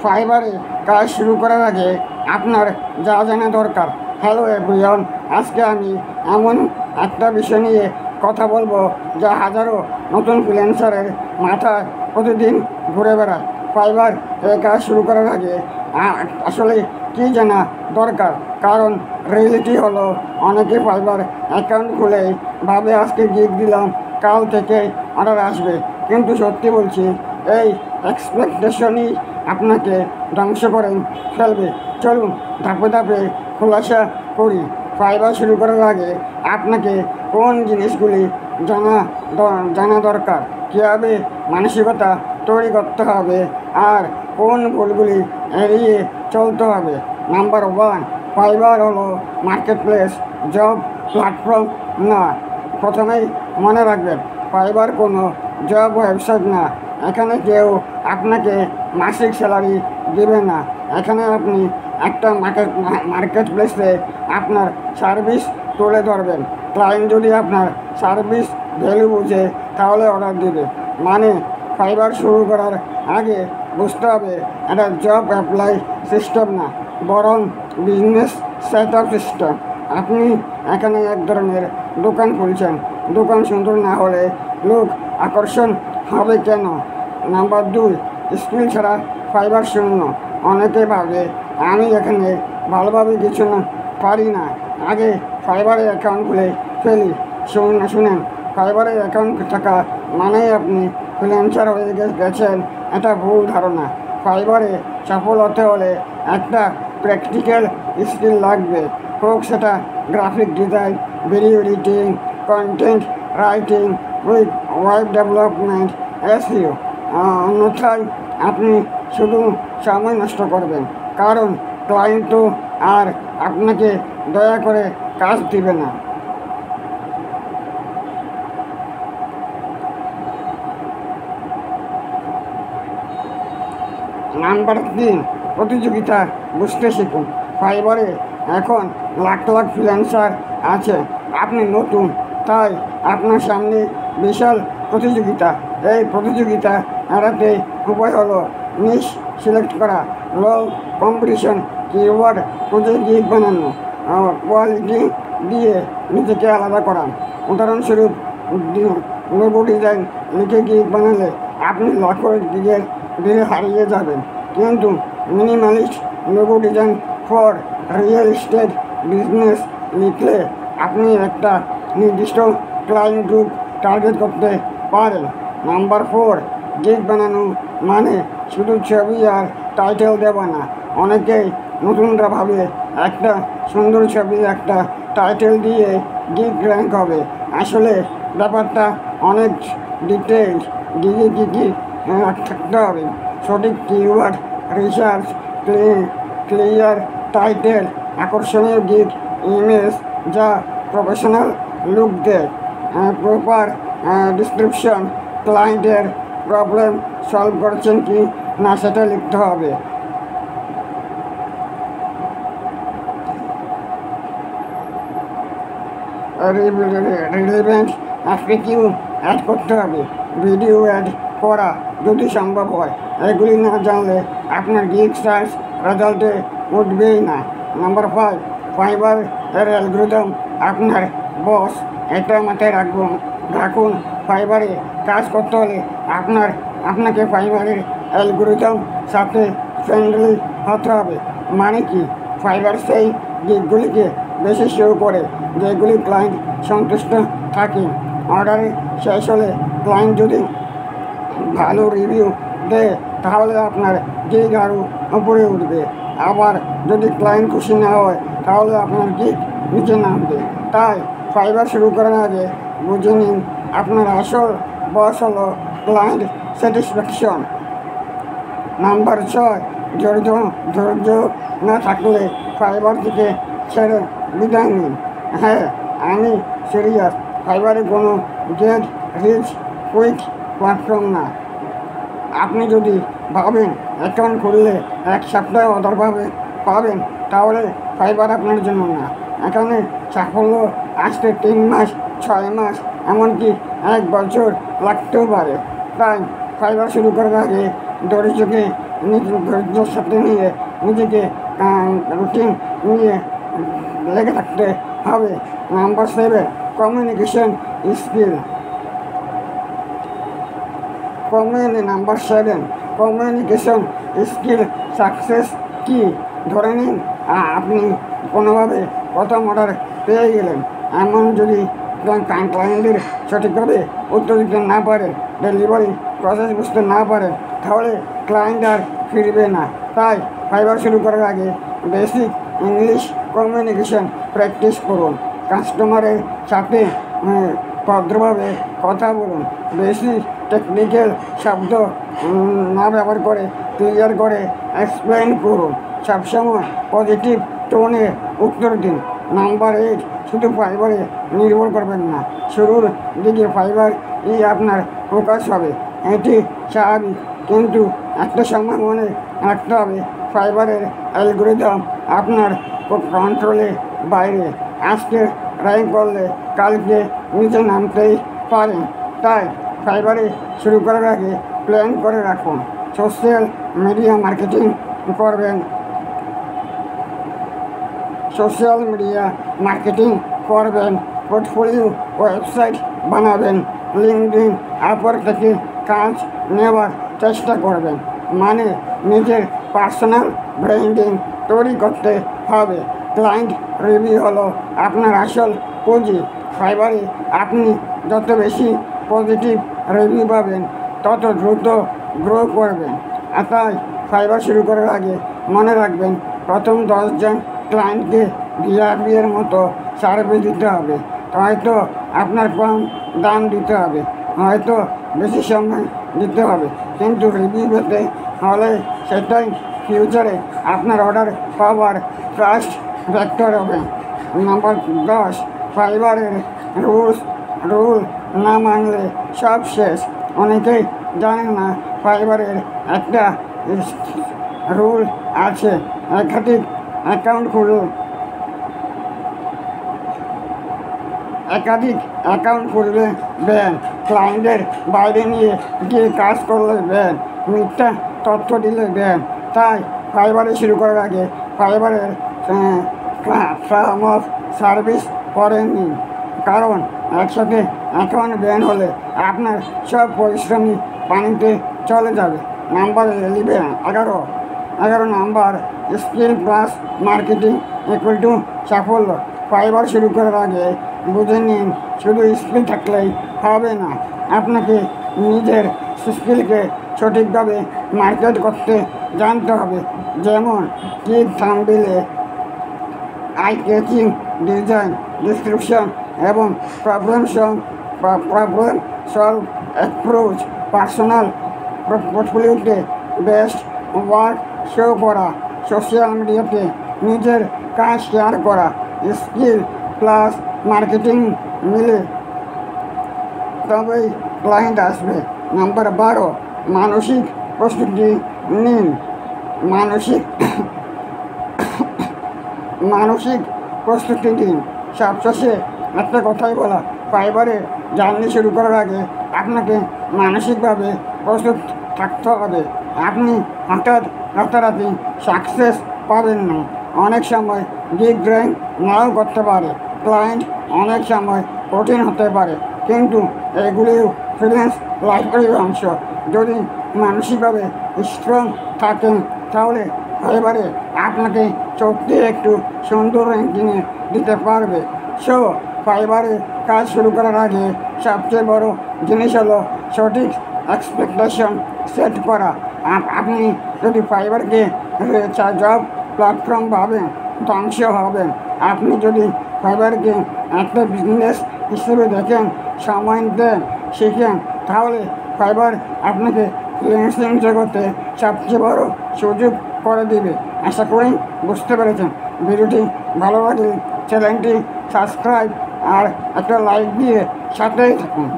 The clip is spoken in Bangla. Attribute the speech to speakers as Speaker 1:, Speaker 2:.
Speaker 1: ফাইবারে কাজ শুরু করার আগে আপনার যা জানা দরকার। হ্যালো এভরিওয়ান, আজকে আমি এমন একটা বিষয় নিয়ে কথা বলবো যা হাজারো নতুন ফ্রিল্যান্সারের মাথায় প্রতিদিন ঘুরে বেড়ায়। ফাইবার কাজ শুরু করার আগে আসলে কী জানা দরকার, কারণ রিয়েলিটি হলো অনেকে ফাইবার অ্যাকাউন্ট খুলেই ভাবে আজকে গিগ দিলাম, কাল থেকে অর্ডার আসবে। কিন্তু সত্যি বলছি, এই এক্সপেকটেশনই আপনাকে ধ্বংস করে ফেলবে। চলুন ধাপে ধাপে খোলাসা করি। ফাইবার শুরু করার আগে আপনাকে কোন জিনিসগুলি জানা দরকার, কীভাবে মানসিকতা তৈরি করতে হবে, আর কোন ভুলগুলি এড়িয়ে চলতে হবে। নাম্বার 1, ফাইবার হলো মার্কেট প্লেস, জব প্ল্যাটফর্ম না। প্রথমেই মনে রাখবেন, ফাইবার কোনো জব ওয়েবসাইট না। এখানে কেউ আপনাকে মাসিক স্যালারি দেবে না। এখানে আপনি একটা মার্কেট প্লেসে আপনার সার্ভিস তুলে ধরবেন। ক্লায়েন্ট যদি আপনার সার্ভিস ভ্যালু বুঝে তাহলে অর্ডার দেবে। মানে ফাইবার শুরু করার আগে বুঝতে হবে এটা জব অ্যাপ্লাই সিস্টেম না, বরং বিজনেস সেট আপ সিস্টেম। আপনি এখানে এক ধরনের দোকান খুলছেন। দোকান সুন্দর না হলে লোক আকর্ষণ হবে কেন? নাম্বার 2, স্কিল ছাড়া ফাইবার শূন্য। অনেকে ভাবে আমি এখানে ভালোভাবে কিছু না পারি না, আগে ফাইবারে অ্যাকাউন্ট খুলে ফেলি। শুনেন, ফাইবারে অ্যাকাউন্ট থাকা মানেই আপনি ফ্রিল্যান্সার হয়ে গেছেন, এটা ভুল ধারণা। ফাইবারে সফল হতে হলে একটা প্র্যাকটিক্যাল স্কিল লাগবে, হোক সেটা graphic design, video editing, content writing, web development, SEO। অন্যথায় আপনি শুধু সময় নষ্ট করবেন, কারণ ক্লায়েন্ট তো আর আপনাকে দয়া করে কাজ দিবে না। নাম্বার 3, প্রতিযোগিতা বুঝতে শিখুন। ফাইবারে এখন লাখ লাখ ফ্রিল্যান্সার আছে, আপনি নতুন, তাই আপনার সামনে বিশাল প্রতিযোগিতা। এই প্রতিযোগিতা এড়াতে উপায় হলো নিশ সিলেক্ট করা, লো কম্পিটিশন, কিওয়ার্ড খুঁজে গিগ বানানো, কোয়ালিটি দিয়ে নিজেকে আলাদা করা। উদাহরণস্বরূপ লোগো ডিজাইন লিখে গিগ বানালে আপনি লাখো গিগের ভিড়ে হারিয়ে যাবেন। কিন্তু minimalist logo design for real estate business লিখলে আপনি একটা নির্দিষ্ট ক্লায়েন্ট গ্রুপ টার্গেট করতে পারেন। নাম্বার 4, গিগ বানানো মানে শুধু ছবি আর টাইটেল দেওয়া না। অনেকেই নতুনরা ভাবে একটা সুন্দর ছবি, একটা টাইটেল দিয়ে গিগ র্যাঙ্ক হবে। আসলে ব্যাপারটা অনেক ডিটেইলড। গিগে কী কী থাকতে হবে: সঠিক কিওয়ার্ড রিসার্চ, ক্লিয়ার টাইটেল, আকর্ষণীয় গিগ ইমেজ যা প্রফেশনাল লুক দেয়, প্রপার ডিসক্রিপশন, ক্লায়েন্টের প্রবলেম সলভ করছেন কি না সেটা লিখতে হবে। রিলেভেন্ট FAQ অ্যাড করতে হবে, ভিডিও অ্যাড করা যদি সম্ভব হয়। এগুলি না জানলে আপনার গিগ সার্চ রেজাল্টে উঠবেই না। নাম্বার 5, ফাইবার এর অ্যালগরিদম আপনার বস। এটা মাথায় রাখুন, ফাইবারে কাজ করতে হলে আপনাকে ফাইবারের অ্যালগরিদম সাথে ফ্রেন্ডলি হতে হবে। মানে কি, ফাইবার সেই গিগগুলিকে বেশি শো করে যেগুলি ক্লায়েন্ট সন্তুষ্ট থাকে। অর্ডারে শেষ হলে ক্লায়েন্ট যদি ভালো রিভিউ দেয় তাহলে আপনার গিগ আরও উপরে উঠবে। আবার যদি ক্লায়েন্ট খুশি না হয় তাহলে আপনার গিগ নিচে নামবে। তাই ফাইবার শুরু করার আগে বুঝে নিন আপনার আসল বস হলো ক্লায়েন্ট স্যাটিসফ্যাকশন। নাম্বার 6, ধৈর্য না থাকলে ফাইবার থেকে ছেড়ে বিদায় নিন। হ্যাঁ, আমি সিরিয়াস। ফাইবারে কোনো গেট রিচ কুইক প্ল্যাটফর্ম না। আপনি যদি ভাবেন অ্যাকাউন্ট খুললে এক সপ্তাহে অর্ডার পাবেন, তাহলে ফাইবার আপনার জন্য না। এখানে সাফল্য আসতে 3 মাস, 6 মাস, এমনকি 1 বছর লাগতেও পারে। তাই ফাইবার শুরু করার আগে ধৈর্যকে নিজের ধৈর্যের সাথে নিয়ে নিজেকে রুটিন নিয়ে লেগে থাকতে হবে। Number 7, communication skill. Number 7, communication skill success কি। ধরে নিন আপনি কোনোভাবে প্রথম অর্ডার পেয়ে গেলেন, এমন যদি ক্লায়েন্টের সঠিকভাবে উত্তর দিতে না পারে, ডেলিভারি প্রসেস বুঝতে না পারে, তাহলে ক্লায়েন্ট আর ফিরবে না। তাই ফাইবার শুরু করার আগে বেসিক ইংলিশ কমিউনিকেশন প্র্যাকটিস করুন। কাস্টমারের সাথে ভদ্রভাবে কথা বলুন। বেশি টেকনিক্যাল শব্দ না ব্যবহার করে ক্লিয়ার করে এক্সপ্লেন করুন। সবসময় পজিটিভ টোনে উত্তর দিন। নাম্বার 8, শুধু ফাইবারে নির্ভর করবেন না। শুরুর দিকে ফাইবারই আপনার ফোকাস হবে, এটি স্বাভাবিক, কিন্তু একটা সময় মনে রাখতে হবে ফাইবারের অ্যালগরিদম আপনার কন্ট্রোলের বাইরে। আজকে র্যাঙ্ক করলে কালকে নিচে নামতেই পারেন। তাই ফাইবারে শুরু করার আগে প্ল্যান করে রাখুন। সোশ্যাল মিডিয়া মার্কেটিং করবেন, পোর্টফোলিও ওয়েবসাইট বানাবেন, লিঙ্কডইন অ্যাপর থেকে কাজ নেওয়ার চেষ্টা করবেন। মানে নিজের পার্সোনাল ব্র্যান্ডিং তৈরি করতে হবে। ক্লায়েন্ট রিভিউ হলো আপনার আসল পুঁজি। ফাইবারে আপনি যত বেশি পজিটিভ রিভিউ পাবেন, তত দ্রুত গ্রো করবেন। তাই ফাইবার শুরু করার আগে মনে রাখবেন, প্রথম 10 জন ক্লায়েন্টকে ভিআইপির মতো সার্ভিস দিতে হবে। হয়তো আপনার কম দাম দিতে হবে, হয়তো বেশি সময় দিতে হবে, কিন্তু রিভিউ পেতে হলে সেটাই ফিউচারে আপনার অর্ডার পাওয়ার ট্রাস্ট ফ্যাক্টর হবে। নাম্বার 10, ফাইবারের রুল না মানলে সব শেষ। অনেকেই জানেন না ফাইবারের একটা রুল আছে, একাধিক অ্যাকাউন্ট খুললে ব্যান, ক্লায়েন্টের বাইরে নিয়ে গিয়ে কাজ করলে ব্যান, মিথ্যা তথ্য দিলে ব্যান। তাই ফাইবারে শুরু করার আগে ফাইবারের টার্ম অফ সার্ভিস পড়ে নিন, কারণ একসাথে অ্যাকাউন্ট ব্যান হলে আপনার সব পরিশ্রমই পানিতে চলে যাবে। Number 11 number, skill plus marketing equal to সাফল্য। ফাইবার শুরু করার আগে বুঝে নিন, শুধু স্কিল থাকলেই হবে না, আপনাকে নিজের স্কিলকে সঠিকভাবে মার্কেট করতে জানতে হবে। যেমন ক্লিক থাম্বনেইলে, আই ক্যাচিং ডিজাইন, ডিসক্রিপশন এবং প্রবলেম সলভ অ্যাপ্রোচ। পার্সোনাল পোর্টফোলিওতে বেস্ট ওয়ার্ক শো করা, সোশ্যাল মিডিয়াতে নিজের কাজ শেয়ার করা, স্কিল প্লাস মার্কেটিং মিলে তবেই ক্লায়েন্ট আসবে। নাম্বার 12, মানসিক প্রস্তুতি নিন। মানসিক প্রস্তুতি দিন। সবশেষে একটা কথাই বলা, ফাইবারে জার্নি শুরু করার আগে আপনাকে মানসিকভাবে প্রস্তুত থাকতে হবে। আপনি হঠাৎ রাতারাতি সাকসেস পাবেন না। অনেক সময় বিগ র্যাঙ্ক নাও করতে পারে, ক্লায়েন্ট অনেক সময় কঠিন হতে পারে, কিন্তু এগুলিও ফ্রিল্যান্স লাইফের অংশ। যদি মানসিকভাবে স্ট্রং থাকেন, তাহলে ফাইবারে আপনাকে সত্যি একটু সুন্দর র্যাঙ্কিংয়ে দিতে পারবে। সো ফাইবারে কাজ শুরু করার আগে সবচেয়ে বড় জিনিস হলো সঠিক এক্সপেকটেশন সেট করা। আপনি যদি ফাইবারকে জব প্ল্যাটফর্ম ভাবেন, ধ্বংস হবেন। আপনি যদি ফাইবারকে একটা বিজনেস হিসেবে দেখেন, সময় দেন, শিখেন, তাহলে ফাইবার আপনাকে ফ্রিল্যান্সিং জগতে সবচেয়ে বড় সুযোগ করে দিবে। আশা করি বুঝতে পেরেছেন। ভিডিওটি ভালো লাগলে চ্যানেলটি সাবস্ক্রাইব আর একটা লাইক দিয়ে সাথেই থাকুন।